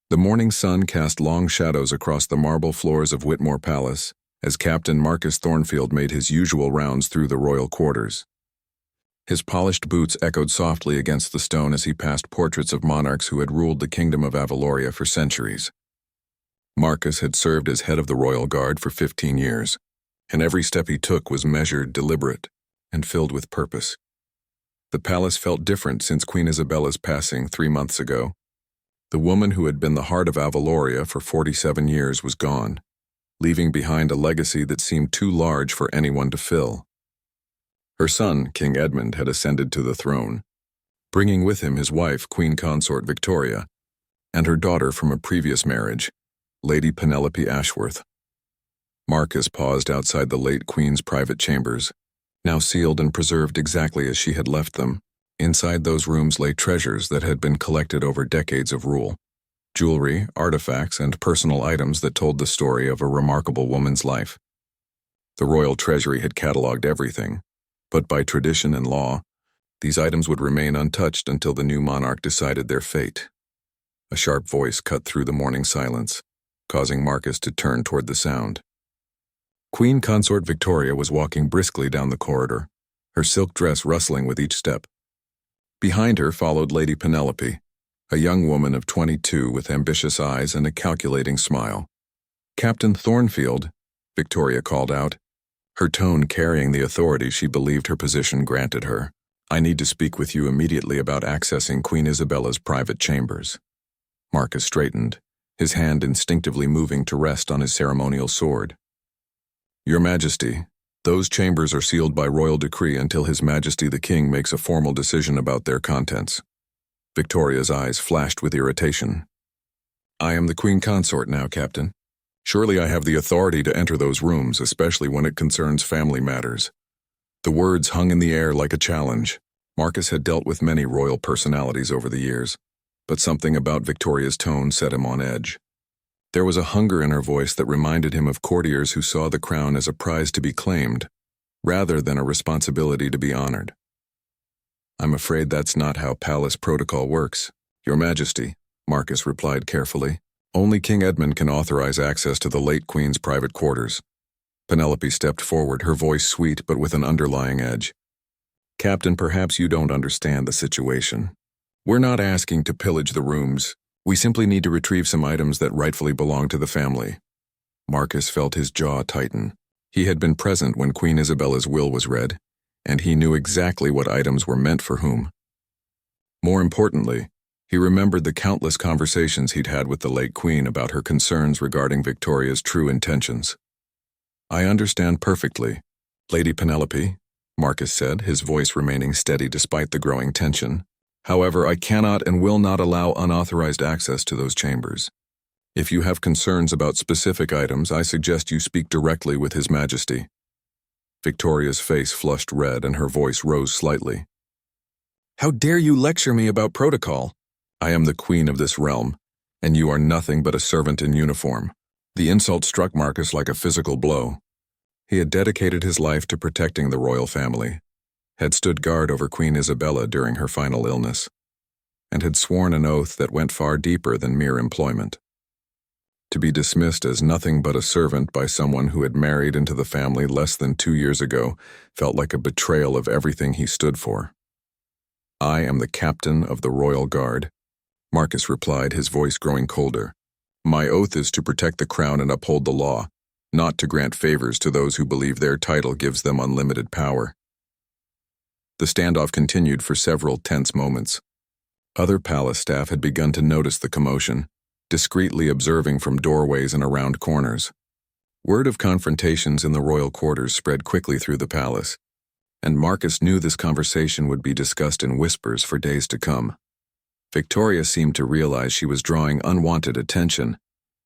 The morning sun cast long shadows across the marble floors of Whitmore Palace as Captain Marcus Thornfield made his usual rounds through the royal quarters. His polished boots echoed softly against the stone as he passed portraits of monarchs who had ruled the kingdom of Avaloria for centuries. Marcus had served as head of the royal guard for 15 years, and every step he took was measured, deliberate, and filled with purpose. The palace felt different since Queen Isabella's passing 3 months ago. The woman who had been the heart of Avaloria for 47 years was gone, leaving behind a legacy that seemed too large for anyone to fill. Her son, King Edmund, had ascended to the throne, bringing with him his wife, Queen Consort Victoria, and her daughter from a previous marriage, Lady Penelope Ashworth. Marcus paused outside the late Queen's private chambers, now sealed and preserved exactly as she had left them. Inside those rooms lay treasures that had been collected over decades of rule, jewelry, artifacts, and personal items that told the story of a remarkable woman's life. The royal treasury had catalogued everything, but by tradition and law, these items would remain untouched until the new monarch decided their fate. A sharp voice cut through the morning silence, causing Marcus to turn toward the sound. Queen Consort Victoria was walking briskly down the corridor, her silk dress rustling with each step. Behind her followed Lady Penelope, a young woman of 22 with ambitious eyes and a calculating smile. "Captain Thornfield," Victoria called out, her tone carrying the authority she believed her position granted her. "I need to speak with you immediately about accessing Queen Isabella's private chambers." Marcus straightened, his hand instinctively moving to rest on his ceremonial sword. "Your Majesty, those chambers are sealed by royal decree until His Majesty the King makes a formal decision about their contents." Victoria's eyes flashed with irritation. "I am the Queen Consort now, Captain. Surely I have the authority to enter those rooms, especially when it concerns family matters." The words hung in the air like a challenge. Marcus had dealt with many royal personalities over the years, but something about Victoria's tone set him on edge. There was a hunger in her voice that reminded him of courtiers who saw the crown as a prize to be claimed, rather than a responsibility to be honored. "I'm afraid that's not how palace protocol works, Your Majesty," Marcus replied carefully. "Only King Edmund can authorize access to the late Queen's private quarters." Penelope stepped forward, her voice sweet but with an underlying edge. "Captain, perhaps you don't understand the situation. We're not asking to pillage the rooms. We simply need to retrieve some items that rightfully belong to the family." Marcus felt his jaw tighten. He had been present when Queen Isabella's will was read, and he knew exactly what items were meant for whom. More importantly, he remembered the countless conversations he'd had with the late Queen about her concerns regarding Victoria's true intentions. "I understand perfectly, Lady Penelope," Marcus said, his voice remaining steady despite the growing tension. "However, I cannot and will not allow unauthorized access to those chambers. If you have concerns about specific items, I suggest you speak directly with His Majesty." Victoria's face flushed red and her voice rose slightly. "How dare you lecture me about protocol? I am the queen of this realm, and you are nothing but a servant in uniform." The insult struck Marcus like a physical blow. He had dedicated his life to protecting the royal family, had stood guard over Queen Isabella during her final illness, and had sworn an oath that went far deeper than mere employment. To be dismissed as nothing but a servant by someone who had married into the family less than 2 years ago felt like a betrayal of everything he stood for. "I am the captain of the royal guard," Marcus replied, his voice growing colder. "My oath is to protect the crown and uphold the law, not to grant favors to those who believe their title gives them unlimited power." The standoff continued for several tense moments. Other palace staff had begun to notice the commotion, discreetly observing from doorways and around corners. Word of confrontations in the royal quarters spread quickly through the palace, and Marcus knew this conversation would be discussed in whispers for days to come. Victoria seemed to realize she was drawing unwanted attention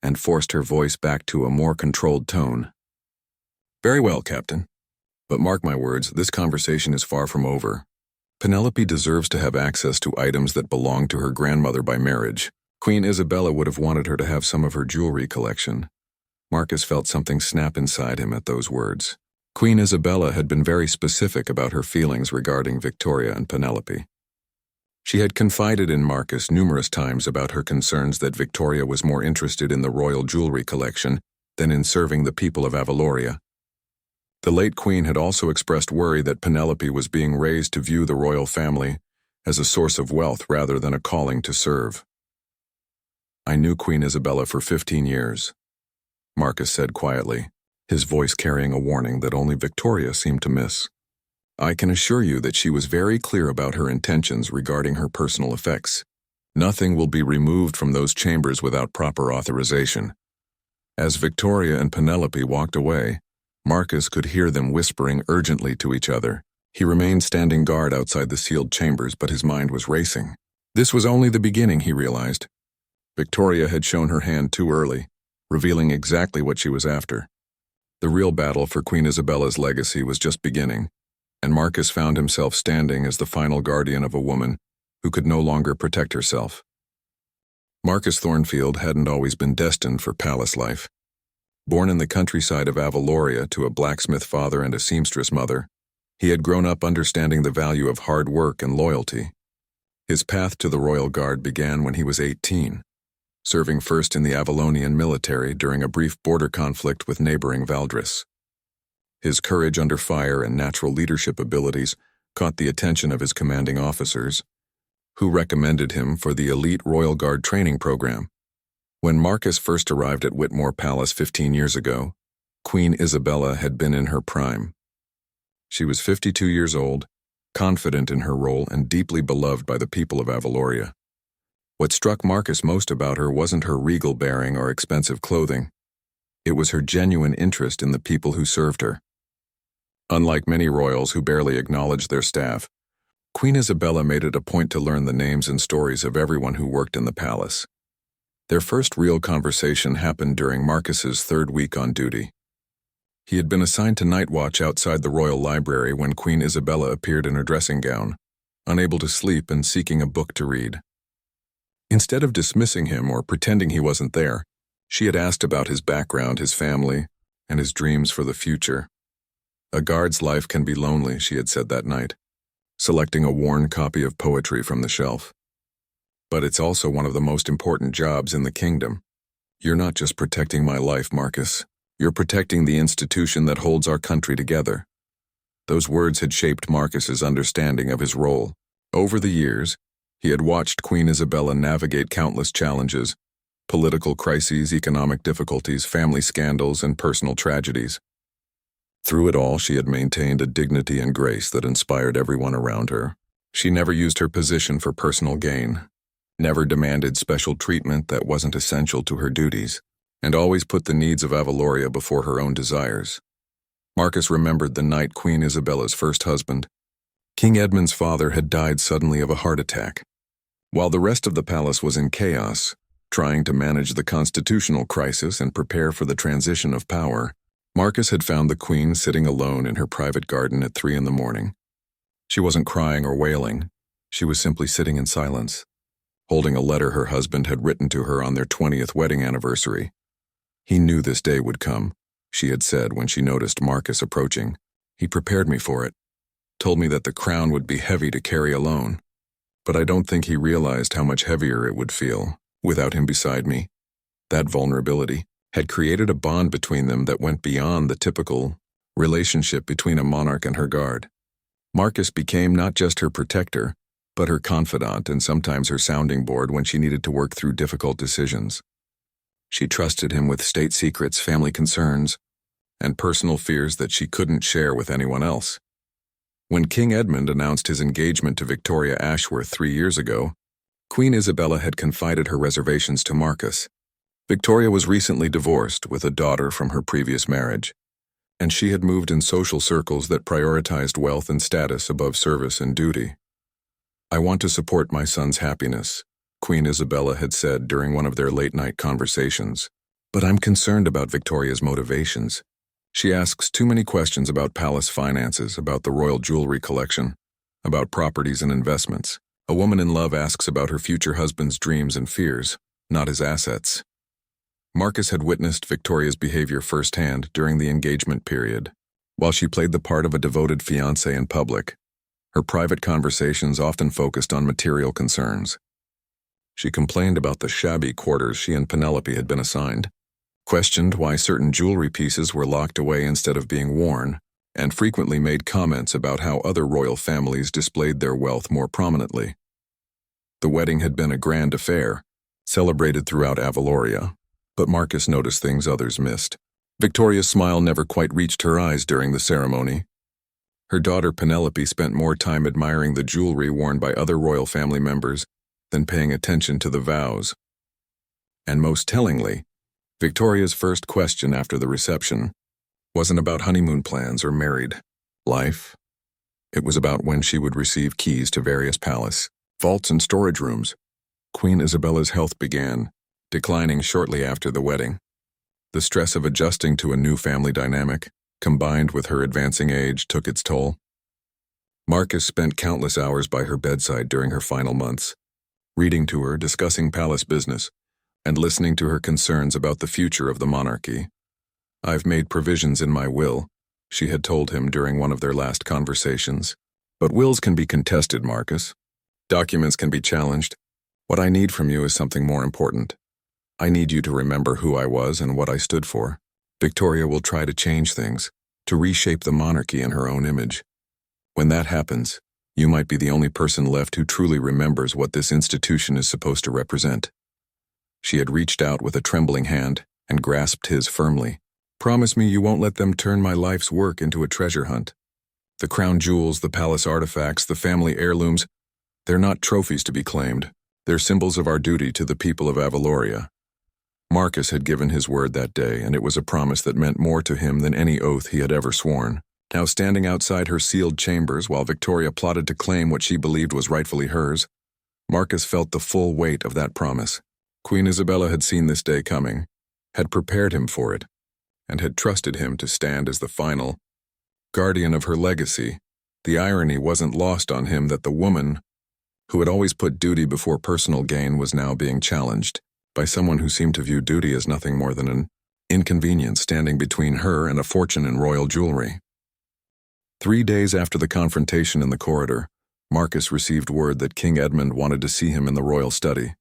and forced her voice back to a more controlled tone. "Very well, Captain. But mark my words, this conversation is far from over. Penelope deserves to have access to items that belong to her grandmother by marriage. Queen Isabella would have wanted her to have some of her jewelry collection." Marcus felt something snap inside him at those words. Queen Isabella had been very specific about her feelings regarding Victoria and Penelope. She had confided in Marcus numerous times about her concerns that Victoria was more interested in the royal jewelry collection than in serving the people of Avaloria. The late queen had also expressed worry that Penelope was being raised to view the royal family as a source of wealth rather than a calling to serve. "I knew Queen Isabella for 15 years, Marcus said quietly, his voice carrying a warning that only Victoria seemed to miss. "I can assure you that she was very clear about her intentions regarding her personal effects. Nothing will be removed from those chambers without proper authorization." As Victoria and Penelope walked away, Marcus could hear them whispering urgently to each other. He remained standing guard outside the sealed chambers, but his mind was racing. This was only the beginning, he realized. Victoria had shown her hand too early, revealing exactly what she was after. The real battle for Queen Isabella's legacy was just beginning, and Marcus found himself standing as the final guardian of a woman who could no longer protect herself. Marcus Thornfield hadn't always been destined for palace life. Born in the countryside of Avaloria to a blacksmith father and a seamstress mother, he had grown up understanding the value of hard work and loyalty. His path to the Royal Guard began when he was 18, serving first in the Avalonian military during a brief border conflict with neighboring Valdris. His courage under fire and natural leadership abilities caught the attention of his commanding officers, who recommended him for the elite Royal Guard training program. When Marcus first arrived at Whitmore Palace 15 years ago, Queen Isabella had been in her prime. She was 52 years old, confident in her role and deeply beloved by the people of Avaloria. What struck Marcus most about her wasn't her regal bearing or expensive clothing. It was her genuine interest in the people who served her. Unlike many royals who barely acknowledged their staff, Queen Isabella made it a point to learn the names and stories of everyone who worked in the palace. Their first real conversation happened during Marcus's third week on duty. He had been assigned to night watch outside the royal library when Queen Isabella appeared in her dressing gown, unable to sleep and seeking a book to read. Instead of dismissing him or pretending he wasn't there, she had asked about his background, his family, and his dreams for the future. "A guard's life can be lonely," she had said that night, selecting a worn copy of poetry from the shelf. "But it's also one of the most important jobs in the kingdom. You're not just protecting my life, Marcus. You're protecting the institution that holds our country together." Those words had shaped Marcus's understanding of his role. Over the years, he had watched Queen Isabella navigate countless challenges: political crises, economic difficulties, family scandals, and personal tragedies. Through it all, she had maintained a dignity and grace that inspired everyone around her. She never used her position for personal gain, never demanded special treatment that wasn't essential to her duties, and always put the needs of Avaloria before her own desires. Marcus remembered the night Queen Isabella's first husband, King Edmund's father, had died suddenly of a heart attack. While the rest of the palace was in chaos, trying to manage the constitutional crisis and prepare for the transition of power, Marcus had found the queen sitting alone in her private garden at 3 a.m. She wasn't crying or wailing. She was simply sitting in silence, holding a letter her husband had written to her on their 20th wedding anniversary. "He knew this day would come," she had said when she noticed Marcus approaching. "He prepared me for it, told me that the crown would be heavy to carry alone. But I don't think he realized how much heavier it would feel without him beside me." That vulnerability had created a bond between them that went beyond the typical relationship between a monarch and her guard. Marcus became not just her protector, but her confidant and sometimes her sounding board when she needed to work through difficult decisions. She trusted him with state secrets, family concerns, and personal fears that she couldn't share with anyone else. When King Edmund announced his engagement to Victoria Ashworth 3 years ago, Queen Isabella had confided her reservations to Marcus. Victoria was recently divorced with a daughter from her previous marriage, and she had moved in social circles that prioritized wealth and status above service and duty. "I want to support my son's happiness," Queen Isabella had said during one of their late-night conversations. "But I'm concerned about Victoria's motivations. She asks too many questions about palace finances, about the royal jewelry collection, about properties and investments. A woman in love asks about her future husband's dreams and fears, not his assets." Marcus had witnessed Victoria's behavior firsthand during the engagement period. While she played the part of a devoted fiancée in public, Her private conversations often focused on material concerns. She complained about the shabby quarters she and Penelope had been assigned, questioned why certain jewelry pieces were locked away instead of being worn, and frequently made comments about how other royal families displayed their wealth more prominently. The wedding had been a grand affair, celebrated throughout Avaloria, but Marcus noticed things others missed. Victoria's smile never quite reached her eyes during the ceremony. Her daughter Penelope spent more time admiring the jewelry worn by other royal family members than paying attention to the vows. And most tellingly, Victoria's first question after the reception wasn't about honeymoon plans or married life. It was about when she would receive keys to various palace vaults and storage rooms. Queen Isabella's health began declining shortly after the wedding. The stress of adjusting to a new family dynamic, combined with her advancing age, took its toll. Marcus spent countless hours by her bedside during her final months, reading to her, discussing palace business, and listening to her concerns about the future of the monarchy. "I've made provisions in my will," she had told him during one of their last conversations. "But wills can be contested, Marcus. Documents can be challenged. What I need from you is something more important. I need you to remember who I was and what I stood for. Victoria will try to change things, to reshape the monarchy in her own image. When that happens, you might be the only person left who truly remembers what this institution is supposed to represent." She had reached out with a trembling hand and grasped his firmly. "Promise me you won't let them turn my life's work into a treasure hunt. The crown jewels, the palace artifacts, the family heirlooms, they're not trophies to be claimed. They're symbols of our duty to the people of Avaloria." Marcus had given his word that day, and it was a promise that meant more to him than any oath he had ever sworn. Now standing outside her sealed chambers while Victoria plotted to claim what she believed was rightfully hers, Marcus felt the full weight of that promise. Queen Isabella had seen this day coming, had prepared him for it, and had trusted him to stand as the final guardian of her legacy. The irony wasn't lost on him that the woman who had always put duty before personal gain was now being challenged by someone who seemed to view duty as nothing more than an inconvenience standing between her and a fortune in royal jewelry. 3 days after the confrontation in the corridor, Marcus received word that King Edmund wanted to see him in the royal study.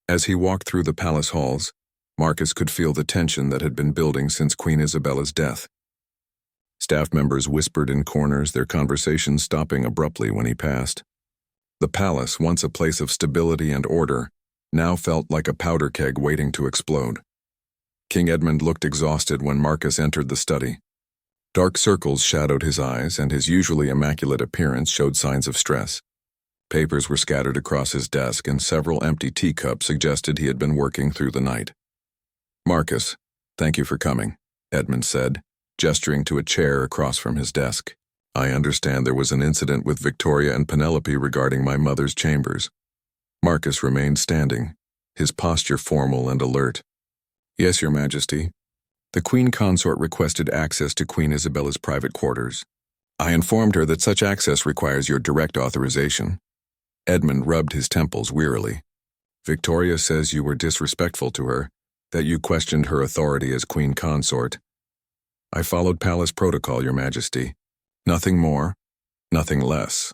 As he walked through the palace halls, Marcus could feel the tension that had been building since Queen Isabella's death. Staff members whispered in corners, their conversations stopping abruptly when he passed. The palace, once a place of stability and order, now felt like a powder keg waiting to explode. King Edmund looked exhausted when Marcus entered the study. Dark circles shadowed his eyes, and his usually immaculate appearance showed signs of stress. Papers were scattered across his desk, and several empty teacups suggested he had been working through the night. "Marcus, thank you for coming," Edmund said, gesturing to a chair across from his desk. "I understand there was an incident with Victoria and Penelope regarding my mother's chambers." Marcus remained standing, his posture formal and alert. "Yes, Your Majesty. The Queen Consort requested access to Queen Isabella's private quarters. I informed her that such access requires your direct authorization." Edmund rubbed his temples wearily. "Victoria says you were disrespectful to her, that you questioned her authority as Queen Consort. I followed palace protocol, Your Majesty. Nothing more, nothing less."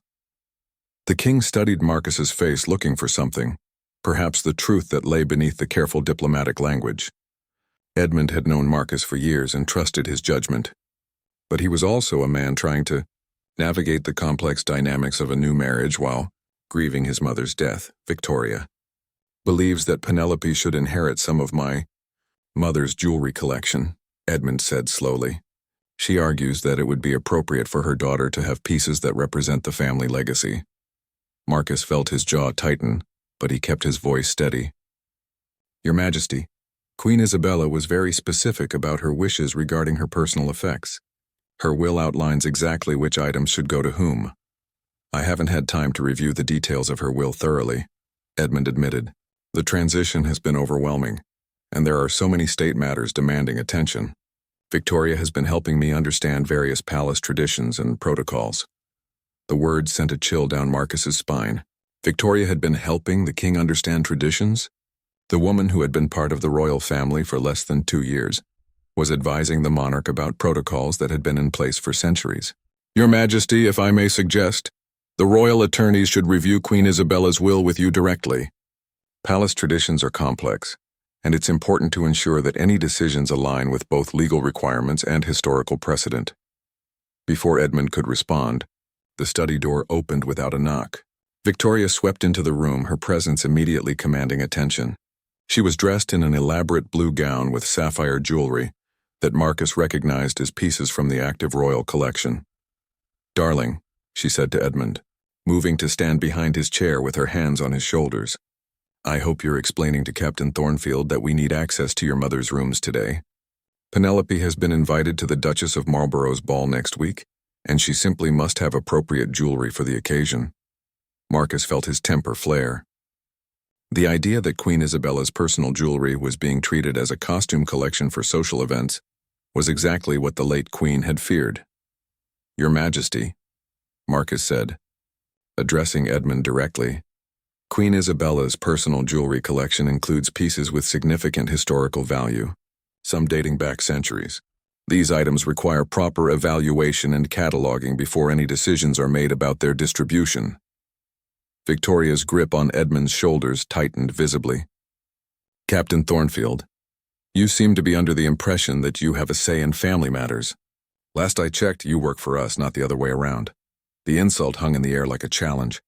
The king studied Marcus's face, looking for something, perhaps the truth that lay beneath the careful diplomatic language. Edmund had known Marcus for years and trusted his judgment. But he was also a man trying to navigate the complex dynamics of a new marriage while grieving his mother's death. "Victoria believes that Penelope should inherit some of my mother's jewelry collection," Edmund said slowly. "She argues that it would be appropriate for her daughter to have pieces that represent the family legacy." Marcus felt his jaw tighten, but he kept his voice steady. "Your Majesty, Queen Isabella was very specific about her wishes regarding her personal effects. Her will outlines exactly which items should go to whom. I haven't had time to review the details of her will thoroughly," Edmund admitted. "The transition has been overwhelming, and there are so many state matters demanding attention. Victoria has been helping me understand various palace traditions and protocols." The words sent a chill down Marcus's spine. Victoria had been helping the king understand traditions? The woman who had been part of the royal family for less than 2 years was advising the monarch about protocols that had been in place for centuries. "Your Majesty, if I may suggest," The royal attorneys should review Queen Isabella's will with you directly. Palace traditions are complex, and it's important to ensure that any decisions align with both legal requirements and historical precedent. Before Edmund could respond, the study door opened without a knock. Victoria swept into the room, her presence immediately commanding attention. She was dressed in an elaborate blue gown with sapphire jewelry that Marcus recognized as pieces from the active royal collection. "Darling," she said to Edmund, moving to stand behind his chair with her hands on his shoulders. "I hope you're explaining to Captain Thornfield that we need access to your mother's rooms today. Penelope has been invited to the Duchess of Marlborough's ball next week, and she simply must have appropriate jewelry for the occasion." Marcus felt his temper flare. The idea that Queen Isabella's personal jewelry was being treated as a costume collection for social events was exactly what the late Queen had feared. "Your Majesty," Marcus said, addressing Edmund directly, "Queen Isabella's personal jewelry collection includes pieces with significant historical value, some dating back centuries. These items require proper evaluation and cataloging before any decisions are made about their distribution." Victoria's grip on Edmund's shoulders tightened visibly. "Captain Thornfield, you seem to be under the impression that you have a say in family matters. Last I checked, you work for us, not the other way around." The insult hung in the air like a challenge.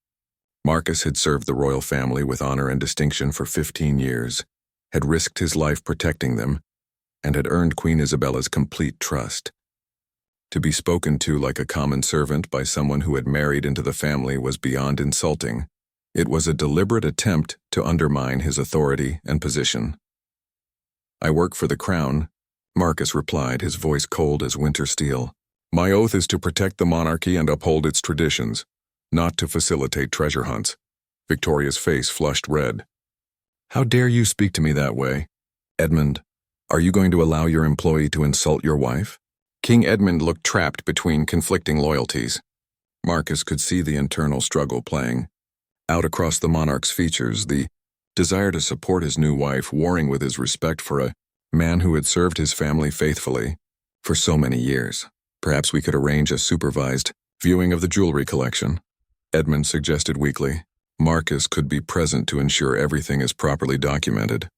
Marcus had served the royal family with honor and distinction for 15 years, had risked his life protecting them, and had earned Queen Isabella's complete trust. To be spoken to like a common servant by someone who had married into the family was beyond insulting. It was a deliberate attempt to undermine his authority and position. "I work for the crown," Marcus replied, his voice cold as winter steel. "My oath is to protect the monarchy and uphold its traditions, not to facilitate treasure hunts." Victoria's face flushed red. "How dare you speak to me that way? Edmund, are you going to allow your employee to insult your wife?" King Edmund looked trapped between conflicting loyalties. Marcus could see the internal struggle playing out across the monarch's features, the desire to support his new wife warring with his respect for a man who had served his family faithfully for so many years. "Perhaps we could arrange a supervised viewing of the jewelry collection," Edmund suggested weakly. "Marcus could be present to ensure everything is properly documented."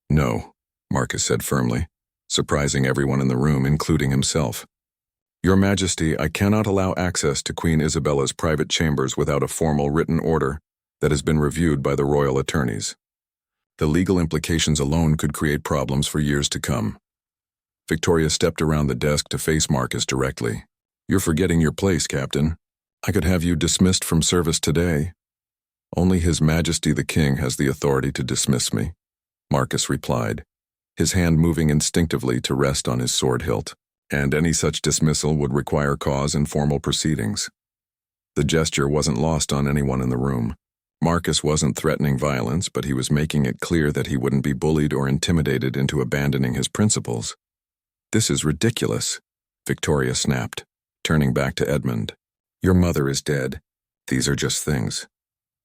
"No," Marcus said firmly, surprising everyone in the room, including himself. "Your Majesty, I cannot allow access to Queen Isabella's private chambers without a formal written order that has been reviewed by the royal attorneys. The legal implications alone could create problems for years to come." Victoria stepped around the desk to face Marcus directly. "You're forgetting your place, Captain. I could have you dismissed from service today." "Only His Majesty the King has the authority to dismiss me," Marcus replied, his hand moving instinctively to rest on his sword hilt, "and any such dismissal would require cause and formal proceedings." The gesture wasn't lost on anyone in the room. Marcus wasn't threatening violence, but he was making it clear that he wouldn't be bullied or intimidated into abandoning his principles. "This is ridiculous," Victoria snapped, turning back to Edmund. "Your mother is dead. These are just things.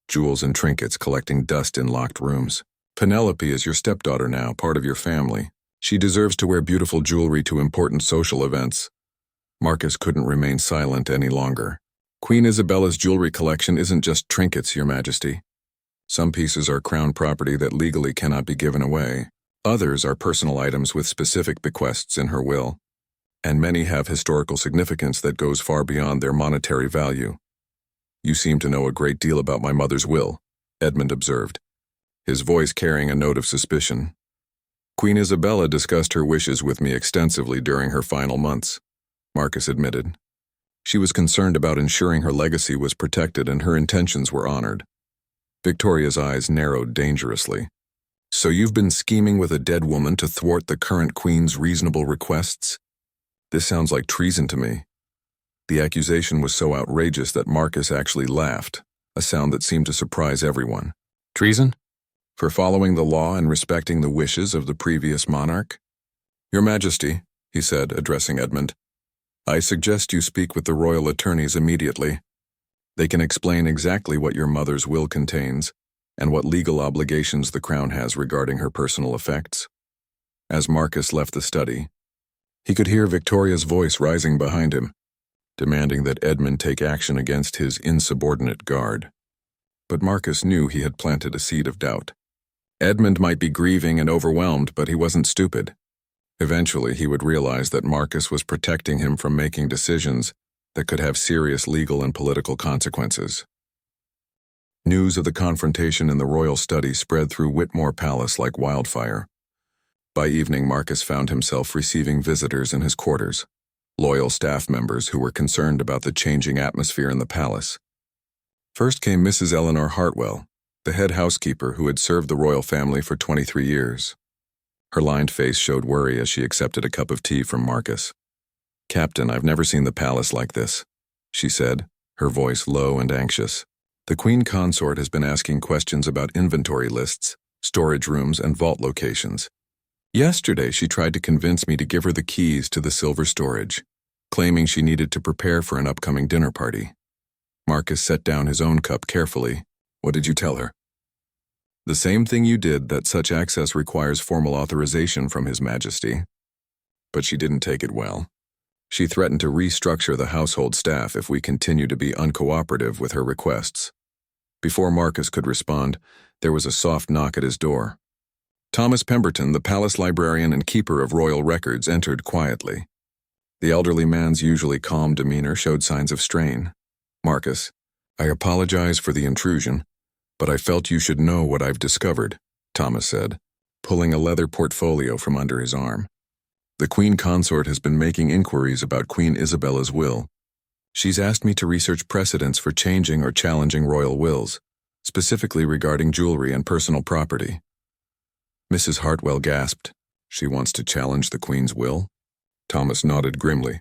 Jewels and trinkets collecting dust in locked rooms. Penelope is your stepdaughter now, part of your family. She deserves to wear beautiful jewelry to important social events." Marcus couldn't remain silent any longer. "Queen Isabella's jewelry collection isn't just trinkets, Your Majesty. Some pieces are crown property that legally cannot be given away. Others are personal items with specific bequests in her will, and many have historical significance that goes far beyond their monetary value." "You seem to know a great deal about my mother's will," Edmund observed, his voice carrying a note of suspicion. "Queen Isabella discussed her wishes with me extensively during her final months," Marcus admitted. "She was concerned about ensuring her legacy was protected and her intentions were honored." Victoria's eyes narrowed dangerously. "So you've been scheming with a dead woman to thwart the current queen's reasonable requests? This sounds like treason to me." The accusation was so outrageous that Marcus actually laughed, a sound that seemed to surprise everyone. "Treason? For following the law and respecting the wishes of the previous monarch?" "Your Majesty," he said, addressing Edmund, "I suggest you speak with the royal attorneys immediately. They can explain exactly what your mother's will contains and what legal obligations the crown has regarding her personal effects." As Marcus left the study, he could hear Victoria's voice rising behind him. demanding that Edmund take action against his insubordinate guard. But Marcus knew he had planted a seed of doubt. Edmund might be grieving and overwhelmed, but he wasn't stupid. Eventually, he would realize that Marcus was protecting him from making decisions that could have serious legal and political consequences. News of the confrontation in the royal study spread through Whitmore Palace like wildfire. By evening, Marcus found himself receiving visitors in his quarters, loyal staff members who were concerned about the changing atmosphere in the palace. First came Mrs. Eleanor Hartwell, the head housekeeper who had served the royal family for 23 years. Her lined face showed worry as she accepted a cup of tea from Marcus. "Captain, I've never seen the palace like this," she said, her voice low and anxious. "The Queen Consort has been asking questions about inventory lists, storage rooms, and vault locations. Yesterday, she tried to convince me to give her the keys to the silver storage, claiming she needed to prepare for an upcoming dinner party." Marcus set down his own cup carefully. "What did you tell her?" "The same thing you did, that such access requires formal authorization from His Majesty." But she didn't take it well. She threatened to restructure the household staff if we continue to be uncooperative with her requests. Before Marcus could respond, there was a soft knock at his door. Thomas Pemberton, the palace librarian and keeper of royal records, entered quietly. The elderly man's usually calm demeanor showed signs of strain. "Marcus, I apologize for the intrusion, but I felt you should know what I've discovered," Thomas said, pulling a leather portfolio from under his arm. "The Queen Consort has been making inquiries about Queen Isabella's will. She's asked me to research precedents for changing or challenging royal wills, specifically regarding jewelry and personal property." Mrs. Hartwell gasped. "She wants to challenge the Queen's will?" Thomas nodded grimly.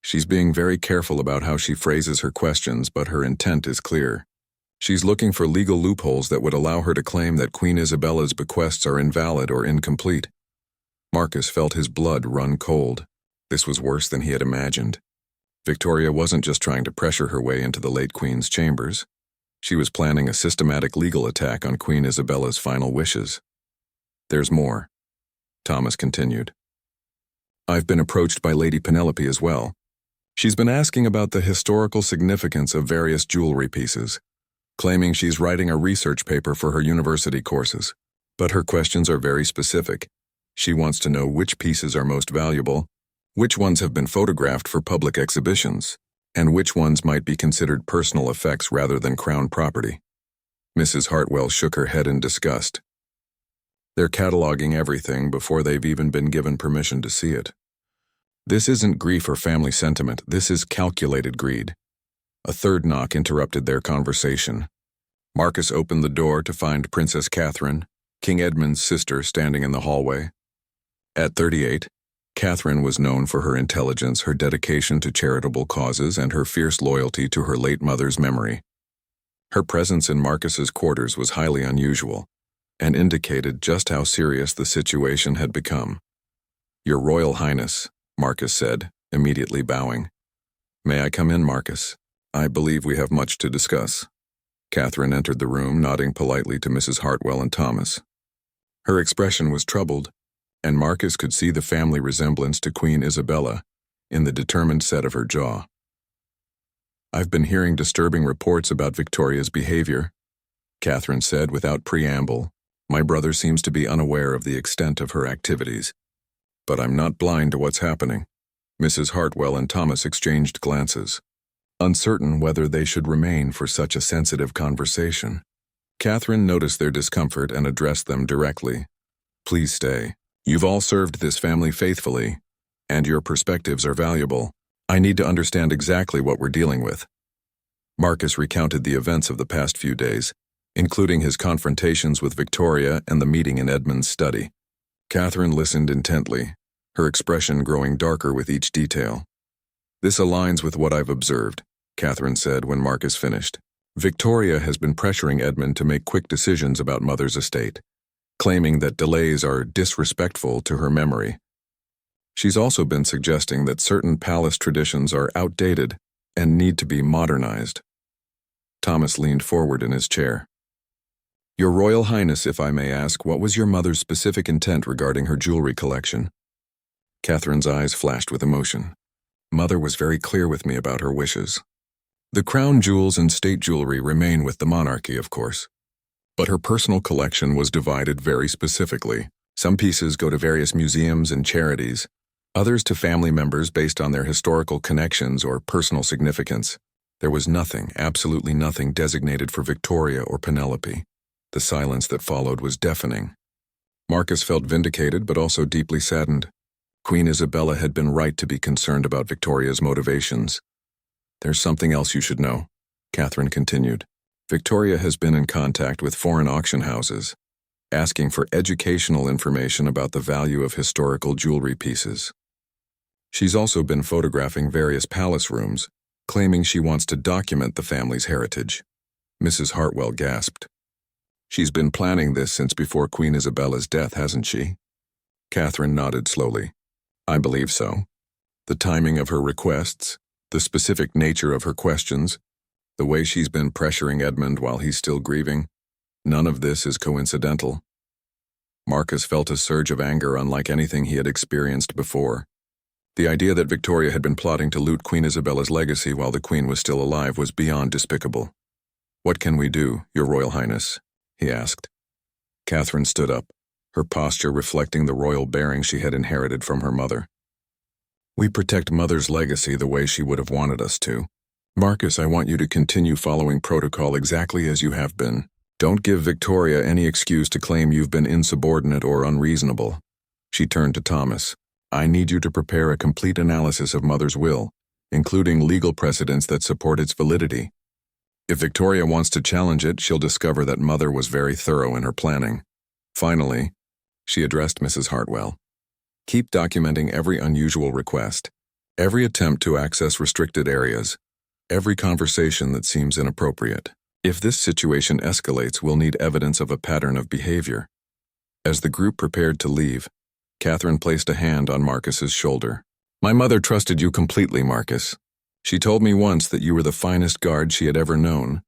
"She's being very careful about how she phrases her questions, but her intent is clear. She's looking for legal loopholes that would allow her to claim that Queen Isabella's bequests are invalid or incomplete." Marcus felt his blood run cold. This was worse than he had imagined. Victoria wasn't just trying to pressure her way into the late Queen's chambers. She was planning a systematic legal attack on Queen Isabella's final wishes. "There's more," Thomas continued. "I've been approached by Lady Penelope as well. She's been asking about the historical significance of various jewelry pieces, claiming she's writing a research paper for her university courses. But her questions are very specific. She wants to know which pieces are most valuable, which ones have been photographed for public exhibitions, and which ones might be considered personal effects rather than crown property." Mrs. Hartwell shook her head in disgust. "They're cataloging everything before they've even been given permission to see it. This isn't grief or family sentiment, this is calculated greed." A third knock interrupted their conversation. Marcus opened the door to find Princess Catherine, King Edmund's sister, standing in the hallway. At 38, Catherine was known for her intelligence, her dedication to charitable causes, and her fierce loyalty to her late mother's memory. Her presence in Marcus's quarters was highly unusual, and indicated just how serious the situation had become. "Your Royal Highness," Marcus said, immediately bowing. "May I come in, Marcus? I believe we have much to discuss." Catherine entered the room, nodding politely to Mrs. Hartwell and Thomas. Her expression was troubled, and Marcus could see the family resemblance to Queen Isabella in the determined set of her jaw. "I've been hearing disturbing reports about Victoria's behavior," Catherine said without preamble. "My brother seems to be unaware of the extent of her activities. But I'm not blind to what's happening." Mrs. Hartwell and Thomas exchanged glances, uncertain whether they should remain for such a sensitive conversation. Catherine noticed their discomfort and addressed them directly. "Please stay. You've all served this family faithfully, and your perspectives are valuable. I need to understand exactly what we're dealing with." Marcus recounted the events of the past few days, including his confrontations with Victoria and the meeting in Edmund's study. Catherine listened intently, her expression growing darker with each detail. "This aligns with what I've observed," Catherine said when Marcus finished. "Victoria has been pressuring Edmund to make quick decisions about Mother's estate, claiming that delays are disrespectful to her memory. She's also been suggesting that certain palace traditions are outdated and need to be modernized." Thomas leaned forward in his chair. "Your Royal Highness, if I may ask, what was your mother's specific intent regarding her jewelry collection?" Catherine's eyes flashed with emotion. Mother was very clear with me about her wishes. The crown jewels and state jewelry remain with the monarchy, of course. But her personal collection was divided very specifically. Some pieces go to various museums and charities, others to family members based on their historical connections or personal significance. There was nothing, absolutely nothing, designated for Victoria or Penelope. The silence that followed was deafening. Marcus felt vindicated but also deeply saddened. Queen Isabella had been right to be concerned about Victoria's motivations. "There's something else you should know," Catherine continued. "Victoria has been in contact with foreign auction houses, asking for educational information about the value of historical jewelry pieces. She's also been photographing various palace rooms, claiming she wants to document the family's heritage." Mrs. Hartwell gasped. "She's been planning this since before Queen Isabella's death, hasn't she?" Catherine nodded slowly. "I believe so. The timing of her requests, the specific nature of her questions, the way she's been pressuring Edmund while he's still grieving, none of this is coincidental." Marcus felt a surge of anger unlike anything he had experienced before. The idea that Victoria had been plotting to loot Queen Isabella's legacy while the Queen was still alive was beyond despicable. "What can we do, Your Royal Highness?" he asked. Catherine stood up, her posture reflecting the royal bearing she had inherited from her mother. "We protect Mother's legacy the way she would have wanted us to. Marcus, I want you to continue following protocol exactly as you have been. Don't give Victoria any excuse to claim you've been insubordinate or unreasonable." She turned to Thomas. "I need you to prepare a complete analysis of Mother's will, including legal precedents that support its validity. If Victoria wants to challenge it, she'll discover that Mother was very thorough in her planning. Finally," she addressed Mrs. Hartwell, "keep documenting every unusual request, every attempt to access restricted areas, every conversation that seems inappropriate. If this situation escalates, we'll need evidence of a pattern of behavior." As the group prepared to leave, Catherine placed a hand on Marcus's shoulder. "My mother trusted you completely, Marcus. She told me once that you were the finest guard she had ever known,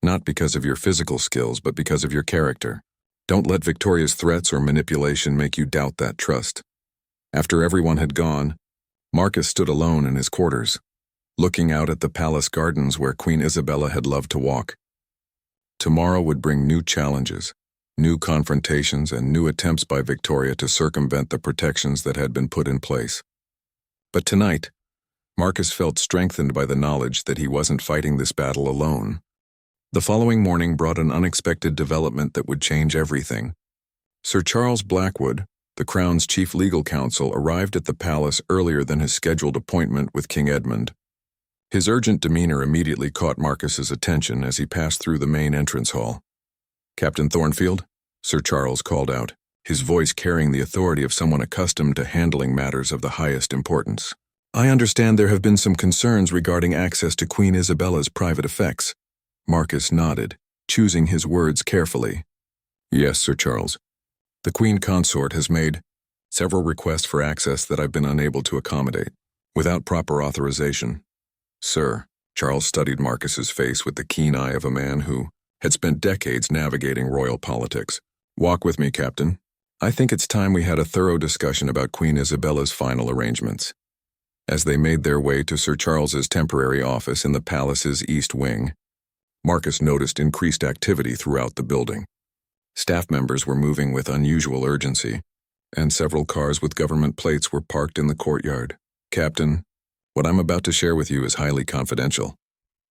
not because of your physical skills, but because of your character. Don't let Victoria's threats or manipulation make you doubt that trust." After everyone had gone, Marcus stood alone in his quarters, looking out at the palace gardens where Queen Isabella had loved to walk. Tomorrow would bring new challenges, new confrontations, and new attempts by Victoria to circumvent the protections that had been put in place. But tonight, Marcus felt strengthened by the knowledge that he wasn't fighting this battle alone. The following morning brought an unexpected development that would change everything. Sir Charles Blackwood, the Crown's chief legal counsel, arrived at the palace earlier than his scheduled appointment with King Edmund. His urgent demeanor immediately caught Marcus's attention as he passed through the main entrance hall. "Captain Thornfield?" Sir Charles called out, his voice carrying the authority of someone accustomed to handling matters of the highest importance. "I understand there have been some concerns regarding access to Queen Isabella's private effects." Marcus nodded, choosing his words carefully. "Yes, Sir Charles. The Queen Consort has made several requests for access that I've been unable to accommodate, without proper authorization." "Sir," Charles studied Marcus's face with the keen eye of a man who had spent decades navigating royal politics. "Walk with me, Captain. I think it's time we had a thorough discussion about Queen Isabella's final arrangements." As they made their way to Sir Charles's temporary office in the palace's east wing, Marcus noticed increased activity throughout the building. Staff members were moving with unusual urgency, and several cars with government plates were parked in the courtyard. "Captain, what I'm about to share with you is highly confidential,"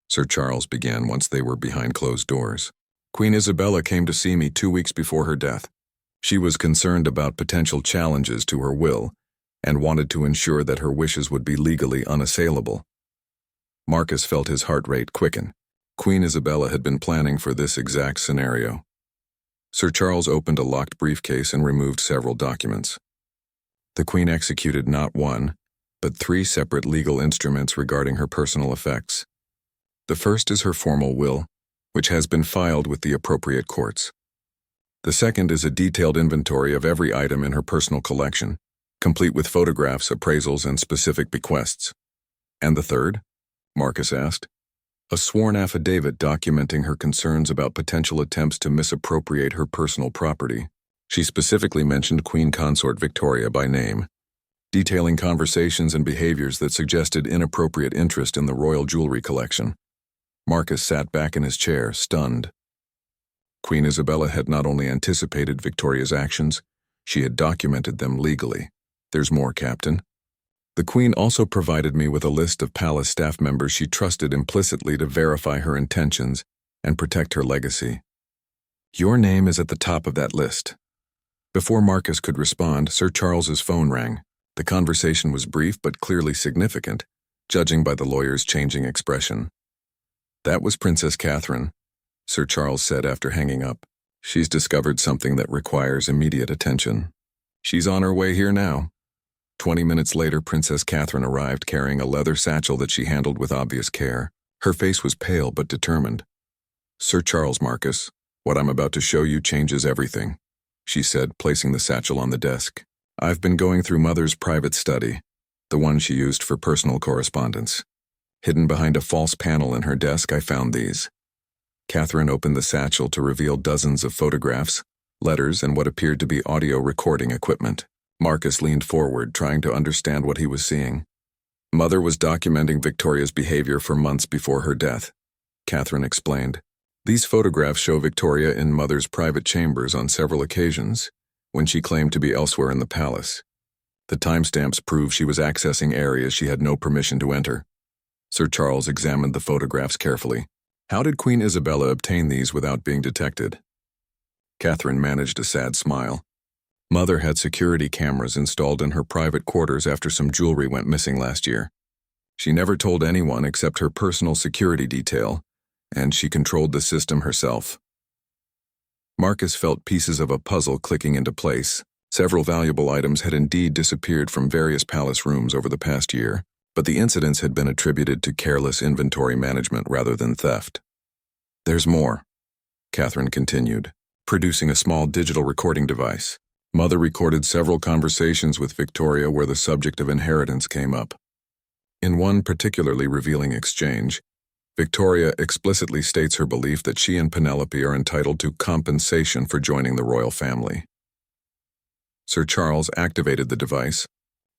Sir Charles began once they were behind closed doors. "Queen Isabella came to see me 2 weeks before her death. She was concerned about potential challenges to her will and wanted to ensure that her wishes would be legally unassailable." Marcus felt his heart rate quicken. Queen Isabella had been planning for this exact scenario. Sir Charles opened a locked briefcase and removed several documents. The Queen executed not one, but 3 separate legal instruments regarding her personal effects. The first is her formal will, which has been filed with the appropriate courts. The second is a detailed inventory of every item in her personal collection, complete with photographs, appraisals, and specific bequests. "And the third?" Marcus asked. "A sworn affidavit documenting her concerns about potential attempts to misappropriate her personal property." She specifically mentioned Queen Consort Victoria by name. detailing conversations and behaviors that suggested inappropriate interest in the royal jewelry collection. Marcus sat back in his chair, stunned. Queen Isabella had not only anticipated Victoria's actions, she had documented them legally. There's more, Captain. The Queen also provided me with a list of palace staff members she trusted implicitly to verify her intentions and protect her legacy. Your name is at the top of that list. Before Marcus could respond, Sir Charles's phone rang. The conversation was brief but clearly significant, judging by the lawyer's changing expression. That was Princess Catherine, Sir Charles said after hanging up. She's discovered something that requires immediate attention. She's on her way here now. 20 minutes later, Princess Catherine arrived carrying a leather satchel that she handled with obvious care. Her face was pale but determined. Sir Charles, Marcus, what I'm about to show you changes everything, she said, placing the satchel on the desk. I've been going through Mother's private study, the one she used for personal correspondence. Hidden behind a false panel in her desk, I found these. Catherine opened the satchel to reveal dozens of photographs, letters, and what appeared to be audio recording equipment. Marcus leaned forward, trying to understand what he was seeing. Mother was documenting Victoria's behavior for months before her death, Catherine explained. These photographs show Victoria in Mother's private chambers on several occasions, when she claimed to be elsewhere in the palace. The timestamps prove she was accessing areas she had no permission to enter. Sir Charles examined the photographs carefully. How did Queen Isabella obtain these without being detected? Catherine managed a sad smile. Mother had security cameras installed in her private quarters after some jewelry went missing last year. She never told anyone except her personal security detail, and she controlled the system herself. Marcus felt pieces of a puzzle clicking into place. Several valuable items had indeed disappeared from various palace rooms over the past year, but the incidents had been attributed to careless inventory management rather than theft. There's more, Catherine continued, producing a small digital recording device. Mother recorded several conversations with Victoria where the subject of inheritance came up. In one particularly revealing exchange, Victoria explicitly states her belief that she and Penelope are entitled to compensation for joining the royal family. Sir Charles activated the device,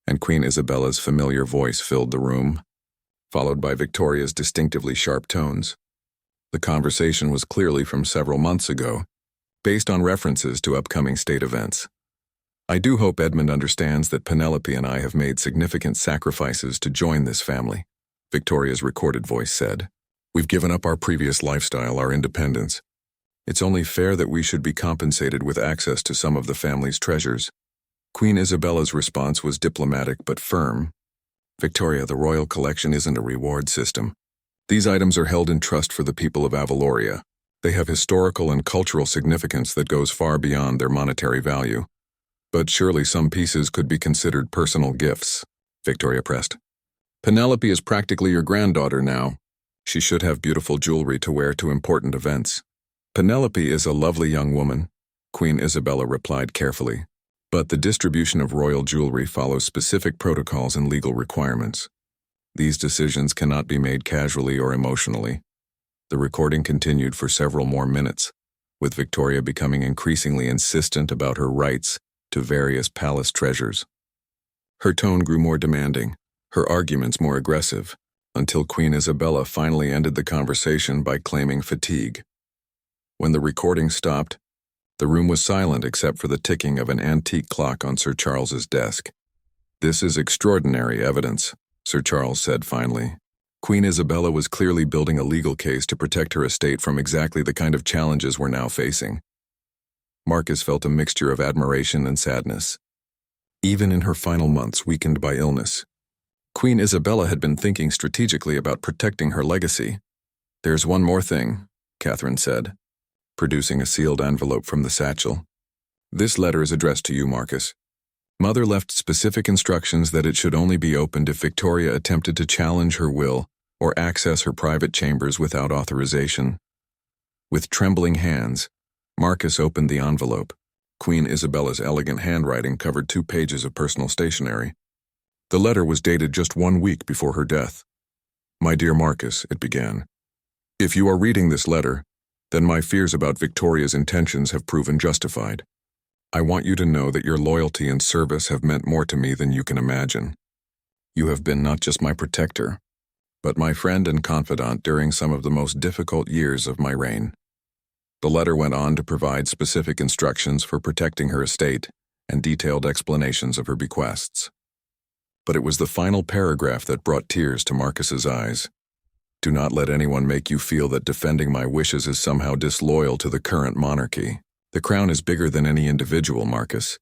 and Queen Isabella's familiar voice filled the room, followed by Victoria's distinctively sharp tones. The conversation was clearly from several months ago, based on references to upcoming state events. I do hope Edmund understands that Penelope and I have made significant sacrifices to join this family, Victoria's recorded voice said. We've given up our previous lifestyle, our independence. It's only fair that we should be compensated with access to some of the family's treasures. Queen Isabella's response was diplomatic but firm. Victoria, the royal collection isn't a reward system. These items are held in trust for the people of Avaloria. They have historical and cultural significance that goes far beyond their monetary value. But surely some pieces could be considered personal gifts, Victoria pressed. Penelope is practically your granddaughter now. She should have beautiful jewelry to wear to important events. Penelope is a lovely young woman, Queen Isabella replied carefully. But the distribution of royal jewelry follows specific protocols and legal requirements. These decisions cannot be made casually or emotionally. The recording continued for several more minutes, with Victoria becoming increasingly insistent about her rights to various palace treasures. Her tone grew more demanding, her arguments more aggressive, until Queen Isabella finally ended the conversation by claiming fatigue. When the recording stopped, the room was silent except for the ticking of an antique clock on Sir Charles's desk. This is extraordinary evidence, Sir Charles said finally. Queen Isabella was clearly building a legal case to protect her estate from exactly the kind of challenges we're now facing. Marcus felt a mixture of admiration and sadness. Even in her final months weakened by illness, Queen Isabella had been thinking strategically about protecting her legacy. There's one more thing, Catherine said, producing a sealed envelope from the satchel. This letter is addressed to you, Marcus. Mother left specific instructions that it should only be opened if Victoria attempted to challenge her will or access her private chambers without authorization. With trembling hands, Marcus opened the envelope. Queen Isabella's elegant handwriting covered 2 pages of personal stationery. The letter was dated just 1 week before her death. My dear Marcus, it began. If you are reading this letter, then my fears about Victoria's intentions have proven justified. I want you to know that your loyalty and service have meant more to me than you can imagine. You have been not just my protector, but my friend and confidant during some of the most difficult years of my reign. The letter went on to provide specific instructions for protecting her estate and detailed explanations of her bequests. But it was the final paragraph that brought tears to Marcus's eyes. Do not let anyone make you feel that defending my wishes is somehow disloyal to the current monarchy. The crown is bigger than any individual, Marcus,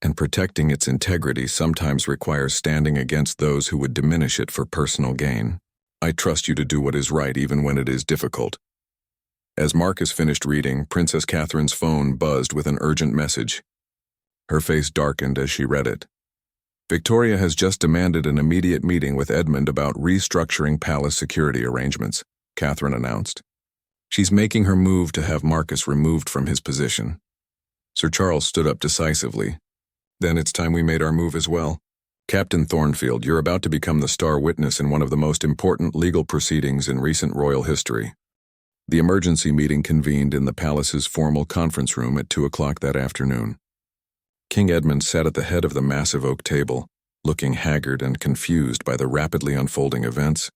and protecting its integrity sometimes requires standing against those who would diminish it for personal gain. I trust you to do what is right even when it is difficult. As Marcus finished reading, Princess Catherine's phone buzzed with an urgent message. Her face darkened as she read it. Victoria has just demanded an immediate meeting with Edmund about restructuring palace security arrangements, Catherine announced. She's making her move to have Marcus removed from his position. Sir Charles stood up decisively. Then it's time we made our move as well. Captain Thornfield, you're about to become the star witness in one of the most important legal proceedings in recent royal history. The emergency meeting convened in the palace's formal conference room at 2 o'clock that afternoon. King Edmund sat at the head of the massive oak table, looking haggard and confused by the rapidly unfolding events.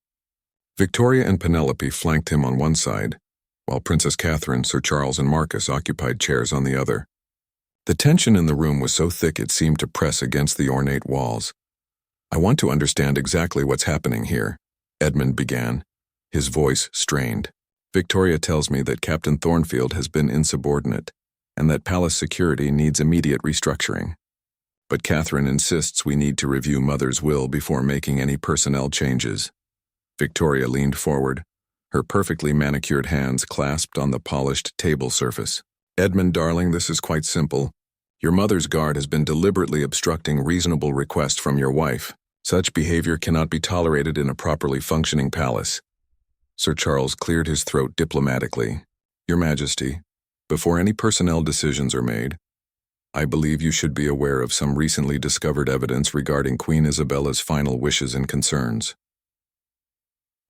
Victoria and Penelope flanked him on one side, while Princess Catherine, Sir Charles, and Marcus occupied chairs on the other. The tension in the room was so thick it seemed to press against the ornate walls. I want to understand exactly what's happening here, Edmund began, his voice strained. Victoria tells me that Captain Thornfield has been insubordinate, and that palace security needs immediate restructuring. But Catherine insists we need to review Mother's will before making any personnel changes. Victoria leaned forward, her perfectly manicured hands clasped on the polished table surface. Edmund, darling, this is quite simple. Your mother's guard has been deliberately obstructing reasonable requests from your wife. Such behavior cannot be tolerated in a properly functioning palace. Sir Charles cleared his throat diplomatically. Your Majesty, before any personnel decisions are made, I believe you should be aware of some recently discovered evidence regarding Queen Isabella's final wishes and concerns.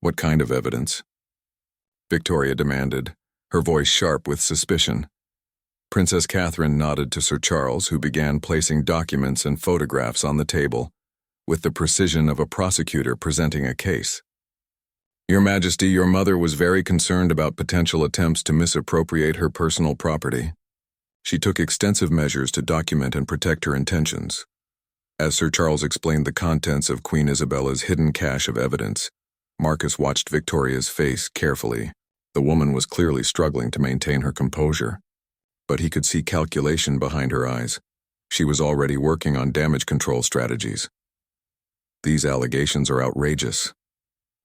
What kind of evidence? Victoria demanded, her voice sharp with suspicion. Princess Catherine nodded to Sir Charles, who began placing documents and photographs on the table, with the precision of a prosecutor presenting a case. Your Majesty, your mother was very concerned about potential attempts to misappropriate her personal property. She took extensive measures to document and protect her intentions. As Sir Charles explained the contents of Queen Isabella's hidden cache of evidence, Marcus watched Victoria's face carefully. The woman was clearly struggling to maintain her composure, but he could see calculation behind her eyes. She was already working on damage control strategies. These allegations are outrageous,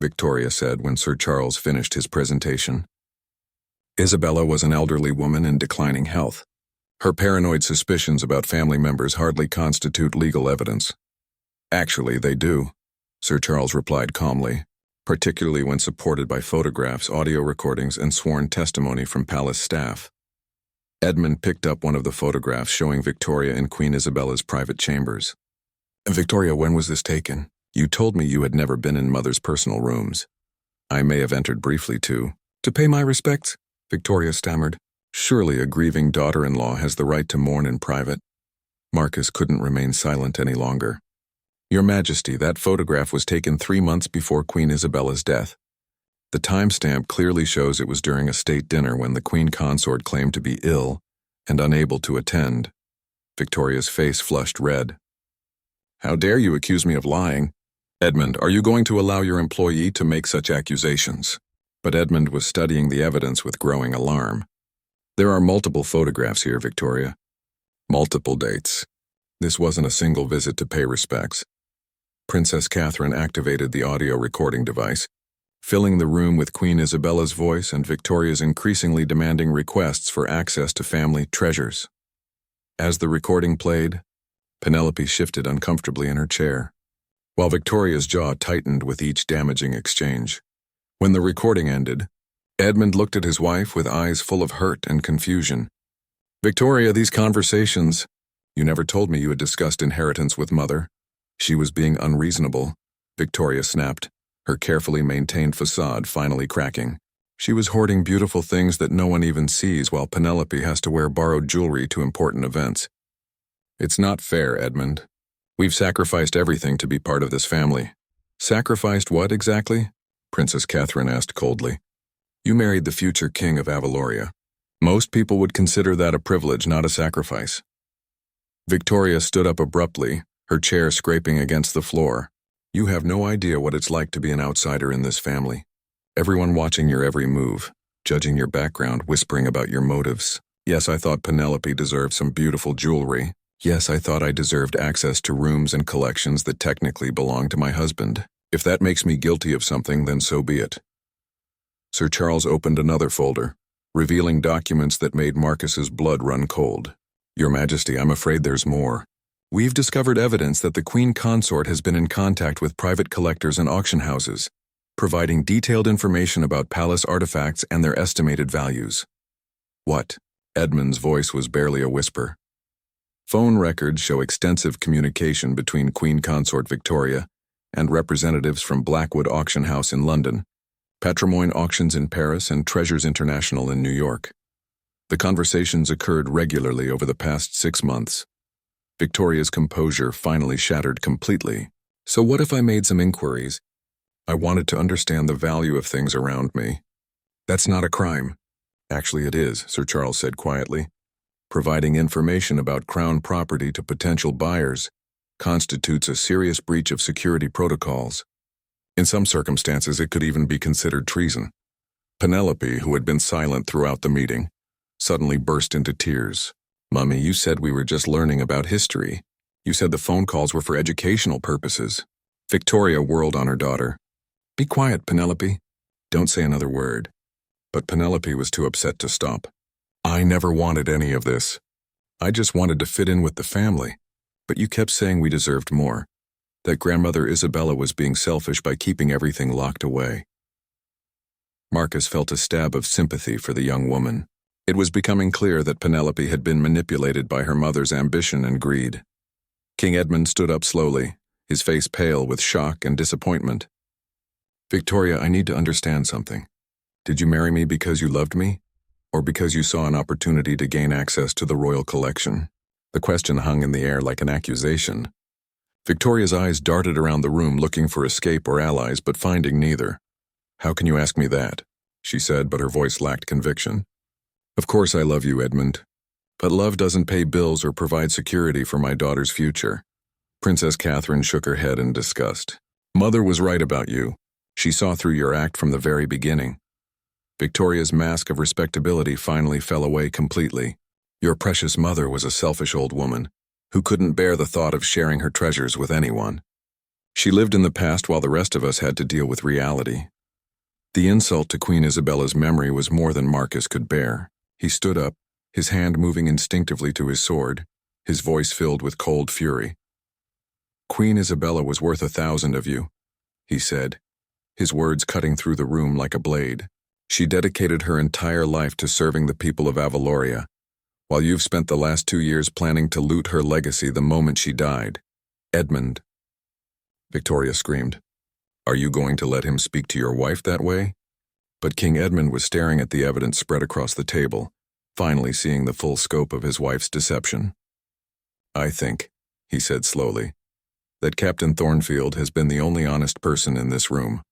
Victoria said when Sir Charles finished his presentation. Isabella was an elderly woman in declining health. Her paranoid suspicions about family members hardly constitute legal evidence. Actually, they do, Sir Charles replied calmly, particularly when supported by photographs, audio recordings, and sworn testimony from palace staff. Edmund picked up one of the photographs showing Victoria in Queen Isabella's private chambers. Victoria, when was this taken? You told me you had never been in Mother's personal rooms. I may have entered briefly to pay my respects, Victoria stammered. Surely a grieving daughter-in-law has the right to mourn in private. Marcus couldn't remain silent any longer. Your Majesty, that photograph was taken 3 months before Queen Isabella's death. The timestamp clearly shows it was during a state dinner when the Queen Consort claimed to be ill and unable to attend. Victoria's face flushed red. How dare you accuse me of lying? Edmund, are you going to allow your employee to make such accusations? But Edmund was studying the evidence with growing alarm. There are multiple photographs here, Victoria. Multiple dates. This wasn't a single visit to pay respects. Princess Catherine activated the audio recording device, filling the room with Queen Isabella's voice and Victoria's increasingly demanding requests for access to family treasures. As the recording played, Penelope shifted uncomfortably in her chair, while Victoria's jaw tightened with each damaging exchange. When the recording ended, Edmund looked at his wife with eyes full of hurt and confusion. Victoria, these conversations... You never told me you had discussed inheritance with Mother. She was being unreasonable, Victoria snapped, her carefully maintained facade finally cracking. She was hoarding beautiful things that no one even sees while Penelope has to wear borrowed jewelry to important events. It's not fair, Edmund. We've sacrificed everything to be part of this family. Sacrificed what exactly? Princess Catherine asked coldly. You married the future king of Avaloria. Most people would consider that a privilege, not a sacrifice. Victoria stood up abruptly, her chair scraping against the floor. You have no idea what it's like to be an outsider in this family. Everyone watching your every move, judging your background, whispering about your motives. Yes, I thought Penelope deserved some beautiful jewelry. Yes, I thought I deserved access to rooms and collections that technically belong to my husband. If that makes me guilty of something, then so be it. Sir Charles opened another folder, revealing documents that made Marcus's blood run cold. Your Majesty, I'm afraid there's more. We've discovered evidence that the Queen Consort has been in contact with private collectors and auction houses, providing detailed information about palace artifacts and their estimated values. What? Edmund's voice was barely a whisper. Phone records show extensive communication between Queen Consort Victoria and representatives from Blackwood Auction House in London, Patrimoine Auctions in Paris, and Treasures International in New York. The conversations occurred regularly over the past 6 months. Victoria's composure finally shattered completely. So what if I made some inquiries? I wanted to understand the value of things around me. That's not a crime. Actually, it is, Sir Charles said quietly. Providing information about Crown property to potential buyers constitutes a serious breach of security protocols. In some circumstances, it could even be considered treason. Penelope, who had been silent throughout the meeting, suddenly burst into tears. Mummy, you said we were just learning about history. You said the phone calls were for educational purposes. Victoria whirled on her daughter. Be quiet, Penelope. Don't say another word. But Penelope was too upset to stop. I never wanted any of this. I just wanted to fit in with the family. But you kept saying we deserved more. That Grandmother Isabella was being selfish by keeping everything locked away. Marcus felt a stab of sympathy for the young woman. It was becoming clear that Penelope had been manipulated by her mother's ambition and greed. King Edmund stood up slowly, his face pale with shock and disappointment. Victoria, I need to understand something. Did you marry me because you loved me? Or because you saw an opportunity to gain access to the royal collection? The question hung in the air like an accusation. Victoria's eyes darted around the room looking for escape or allies, but finding neither. How can you ask me that? She said, but her voice lacked conviction. Of course I love you, Edmund. But love doesn't pay bills or provide security for my daughter's future. Princess Catherine shook her head in disgust. Mother was right about you. She saw through your act from the very beginning. Victoria's mask of respectability finally fell away completely. Your precious mother was a selfish old woman who couldn't bear the thought of sharing her treasures with anyone. She lived in the past while the rest of us had to deal with reality. The insult to Queen Isabella's memory was more than Marcus could bear. He stood up, his hand moving instinctively to his sword, his voice filled with cold fury. Queen Isabella was worth 1,000 of you, he said, his words cutting through the room like a blade. She dedicated her entire life to serving the people of Avaloria, while you've spent the last 2 years planning to loot her legacy the moment she died. Edmund. Victoria screamed. Are you going to let him speak to your wife that way? But King Edmund was staring at the evidence spread across the table, finally seeing the full scope of his wife's deception. I think, he said slowly, that Captain Thornfield has been the only honest person in this room.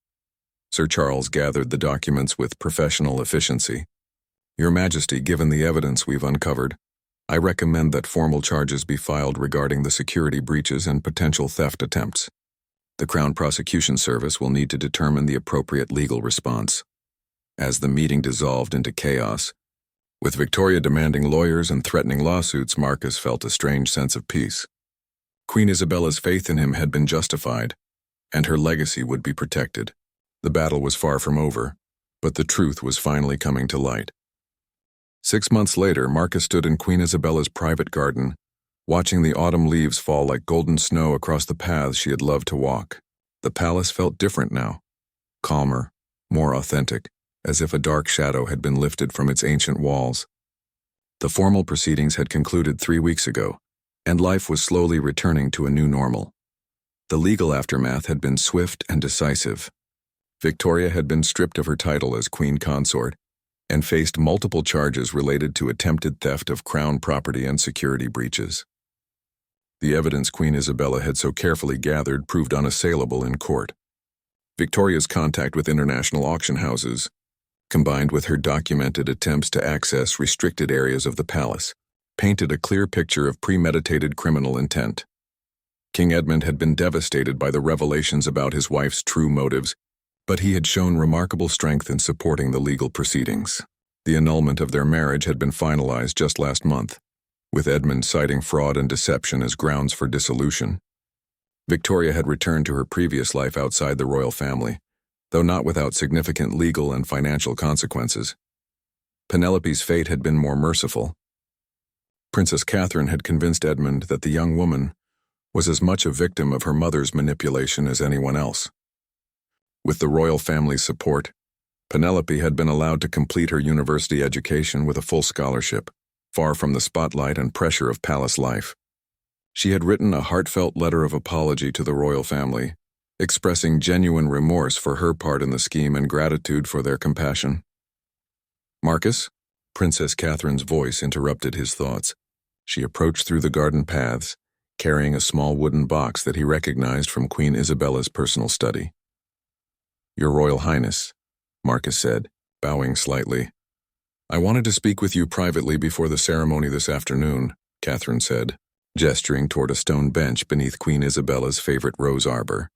Sir Charles gathered the documents with professional efficiency. Your Majesty, given the evidence we've uncovered, I recommend that formal charges be filed regarding the security breaches and potential theft attempts. The Crown Prosecution Service will need to determine the appropriate legal response. As the meeting dissolved into chaos, with Victoria demanding lawyers and threatening lawsuits, Marcus felt a strange sense of peace. Queen Isabella's faith in him had been justified, and her legacy would be protected. The battle was far from over, but the truth was finally coming to light. 6 months later, Marcus stood in Queen Isabella's private garden, watching the autumn leaves fall like golden snow across the paths she had loved to walk. The palace felt different now, calmer, more authentic, as if a dark shadow had been lifted from its ancient walls. The formal proceedings had concluded 3 weeks ago, and life was slowly returning to a new normal. The legal aftermath had been swift and decisive. Victoria had been stripped of her title as Queen Consort and faced multiple charges related to attempted theft of Crown property and security breaches. The evidence Queen Isabella had so carefully gathered proved unassailable in court. Victoria's contact with international auction houses, combined with her documented attempts to access restricted areas of the palace, painted a clear picture of premeditated criminal intent. King Edmund had been devastated by the revelations about his wife's true motives, but he had shown remarkable strength in supporting the legal proceedings. The annulment of their marriage had been finalized just last month, with Edmund citing fraud and deception as grounds for dissolution. Victoria had returned to her previous life outside the royal family, though not without significant legal and financial consequences. Penelope's fate had been more merciful. Princess Catherine had convinced Edmund that the young woman was as much a victim of her mother's manipulation as anyone else. With the royal family's support, Penelope had been allowed to complete her university education with a full scholarship, far from the spotlight and pressure of palace life. She had written a heartfelt letter of apology to the royal family, expressing genuine remorse for her part in the scheme and gratitude for their compassion. "Marcus?" Princess Catherine's voice interrupted his thoughts. She approached through the garden paths, carrying a small wooden box that he recognized from Queen Isabella's personal study. "Your Royal Highness," Marcus said, bowing slightly. "I wanted to speak with you privately before the ceremony this afternoon," Catherine said, gesturing toward a stone bench beneath Queen Isabella's favorite rose arbor.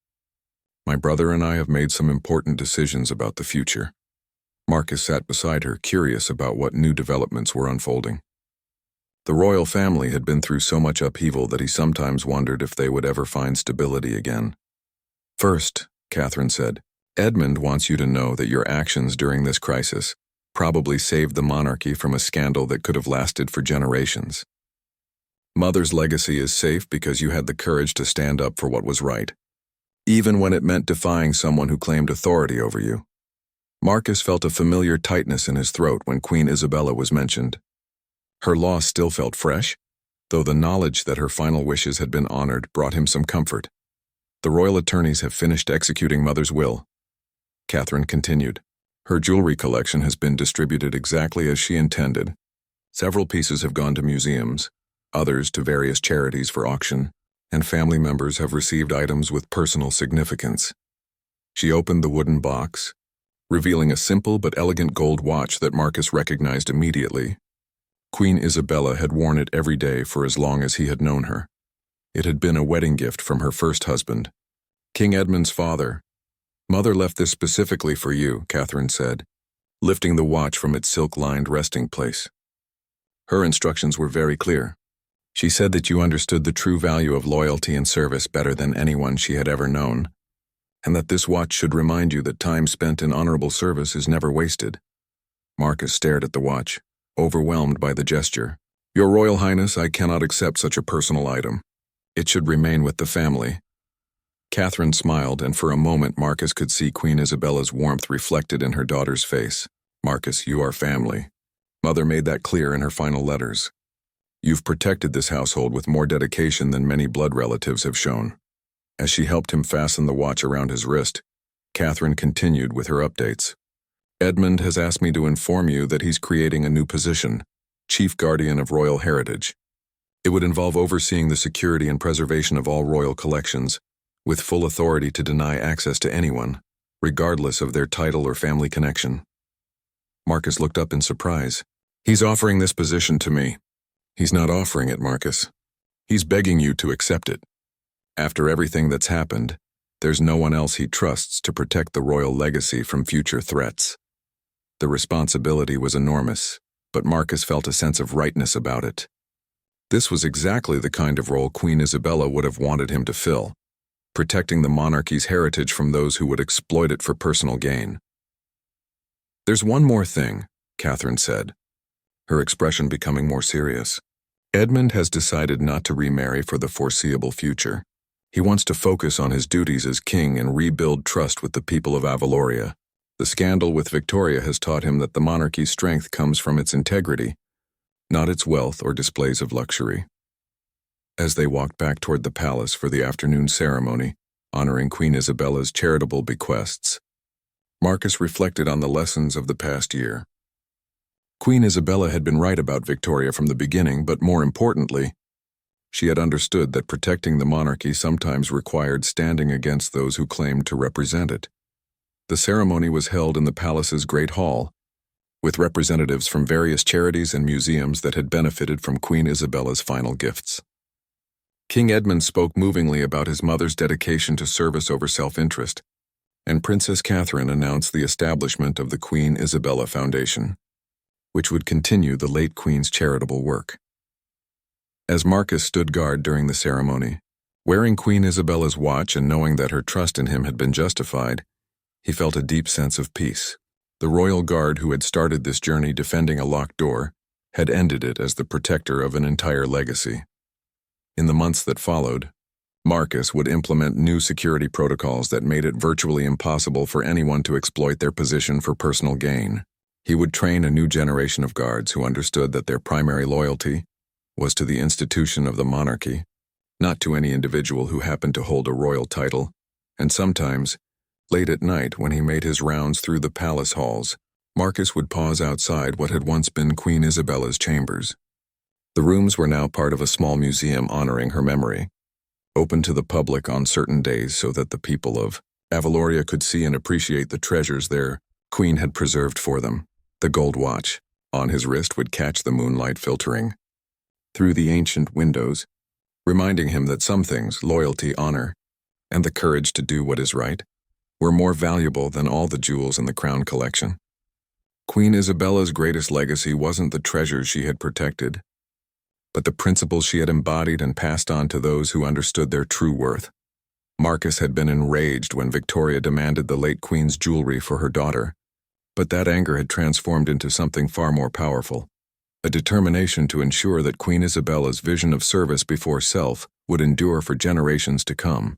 "My brother and I have made some important decisions about the future." Marcus sat beside her, curious about what new developments were unfolding. The royal family had been through so much upheaval that he sometimes wondered if they would ever find stability again. "First," Catherine said, "Edmund wants you to know that your actions during this crisis probably saved the monarchy from a scandal that could have lasted for generations. Mother's legacy is safe because you had the courage to stand up for what was right, even when it meant defying someone who claimed authority over you." Marcus felt a familiar tightness in his throat when Queen Isabella was mentioned. Her loss still felt fresh, though the knowledge that her final wishes had been honored brought him some comfort. "The royal attorneys have finished executing Mother's will," Catherine continued. "Her jewelry collection has been distributed exactly as she intended. Several pieces have gone to museums, others to various charities for auction, and family members have received items with personal significance." She opened the wooden box, revealing a simple but elegant gold watch that Marcus recognized immediately. Queen Isabella had worn it every day for as long as he had known her. It had been a wedding gift from her first husband, King Edmund's father. "Mother left this specifically for you," Catherine said, lifting the watch from its silk-lined resting place. Her instructions were very clear. She said that you understood the true value of loyalty and service better than anyone she had ever known, and that this watch should remind you that time spent in honorable service is never wasted. Marcus stared at the watch, overwhelmed by the gesture. "Your Royal Highness, I cannot accept such a personal item. It should remain with the family." Catherine smiled, and for a moment Marcus could see Queen Isabella's warmth reflected in her daughter's face. "Marcus, you are family. Mother made that clear in her final letters. You've protected this household with more dedication than many blood relatives have shown." As she helped him fasten the watch around his wrist, Catherine continued with her updates. "Edmund has asked me to inform you that he's creating a new position, Chief Guardian of Royal Heritage. It would involve overseeing the security and preservation of all royal collections, with full authority to deny access to anyone, regardless of their title or family connection." Marcus looked up in surprise. "He's offering this position to me." "He's not offering it, Marcus. He's begging you to accept it. After everything that's happened, there's no one else he trusts to protect the royal legacy from future threats." The responsibility was enormous, but Marcus felt a sense of rightness about it. This was exactly the kind of role Queen Isabella would have wanted him to fill, protecting the monarchy's heritage from those who would exploit it for personal gain. "There's one more thing," Catherine said, her expression becoming more serious. "Edmund has decided not to remarry for the foreseeable future. He wants to focus on his duties as king and rebuild trust with the people of Avaloria. The scandal with Victoria has taught him that the monarchy's strength comes from its integrity, not its wealth or displays of luxury." As they walked back toward the palace for the afternoon ceremony, honoring Queen Isabella's charitable bequests, Marcus reflected on the lessons of the past year. Queen Isabella had been right about Victoria from the beginning, but more importantly, She had understood that protecting the monarchy sometimes required standing against those who claimed to represent it. The ceremony was held in the palace's Great Hall, with representatives from various charities and museums that had benefited from Queen Isabella's final gifts. King Edmund spoke movingly about his mother's dedication to service over self-interest, and Princess Catherine announced the establishment of the Queen Isabella Foundation, which would continue the late Queen's charitable work. As Marcus stood guard during the ceremony, wearing Queen Isabella's watch and knowing that her trust in him had been justified, he felt a deep sense of peace. The royal guard who had started this journey defending a locked door had ended it as the protector of an entire legacy. In the months that followed, Marcus would implement new security protocols that made it virtually impossible for anyone to exploit their position for personal gain. He would train a new generation of guards who understood that their primary loyalty was to the institution of the monarchy, not to any individual who happened to hold a royal title, and sometimes, late at night when he made his rounds through the palace halls, Marcus would pause outside what had once been Queen Isabella's chambers. The rooms were now part of a small museum honoring her memory, open to the public on certain days so that the people of Avaloria could see and appreciate the treasures their queen had preserved for them. The gold watch on his wrist would catch the moonlight filtering through the ancient windows, reminding him that some things, loyalty, honor, and the courage to do what is right, were more valuable than all the jewels in the crown collection. Queen Isabella's greatest legacy wasn't the treasures she had protected, but the principles she had embodied and passed on to those who understood their true worth. Marcus had been enraged when Victoria demanded the late queen's jewelry for her daughter, but that anger had transformed into something far more powerful, a determination to ensure that Queen Isabella's vision of service before self would endure for generations to come.